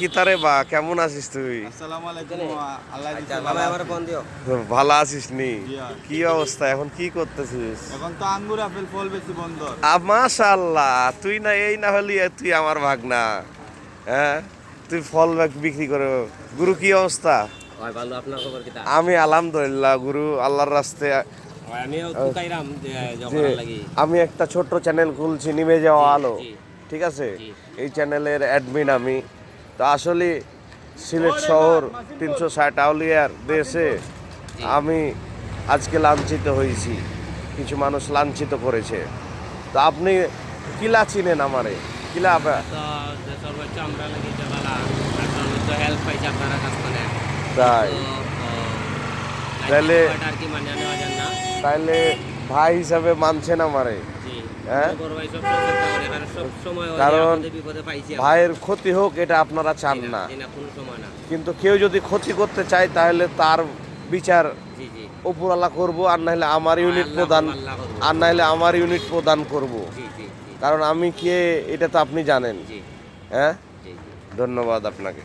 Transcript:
কিতারে বা কেমন আছিস তুই? আসসালামু আলাইকুম। আল্লাহ দিছে বাবা আমার ফোন দিও। ভালো আছিস নি? জি, আর। কি অবস্থা এখন কি করতেছিস? এখন তো আঙ্গুর আপেল ফল বেশি বন্ধ। মাশাআল্লাহ, তুই না এই না হলি তুই আমার ভাগনা। হ্যাঁ, তুই ফল বিক্রি করে। গুরু কি অবস্থা? ওই ভালো, আপনার খবর কিতা? আমি আলহামদুলিল্লাহ গুরু, আল্লাহর রাস্তে। ওই আমিও টুকাইরাম যে জগড়া লাগি। আমি একটা ছোট্ট চ্যানেল খুলছি, নিভে যাওয়া আলো। জি, ঠিক আছে, জি। এই চ্যানেলের অ্যাডমিন আমি। তো আসলে সিলেট শহর 360 আউলিয়ার দেশে আমি আজকে লাঞ্ছিত হয়েছি, কিছু মানুষ লাঞ্ছিত করেছে। তো আপনি কিলা চিনেন আমারে? কিলা তো সর্বোচ্চ আমরা লাগি যে বালা সর্বোচ্চ হেল্প পাইছে আপনারা কাছ থেকে। তাই তাহলে আর কি মানে নেওয়া যায় না। তাইলে ভাই হিসাবে মানছেন আমারে? জি, হ্যাঁ? বড় ভাই সব চেষ্টা করে, কারণ সব সময় ওই কারণ আপদে বিপদে পাইছি আমরা। ভাইয়ের ক্ষতি হোক এটা আপনারা চান জি না, জি না, কোনো সময় না। কিন্তু কেউ যদি ক্ষতি করতে চায় তাহলে তার বিচার জি জি উপরালা করব, আর নাহলে আমার ইউনিট আল্লাহ প্রদান, আল্লাহ করবো। আর নাহলে আমার ইউনিট প্রদান করব। জি জি জি কারণ আমি কে এটা তো আপনি জানেন। জি হ্যাঁ, জি জি। ধন্যবাদ আপনাকে।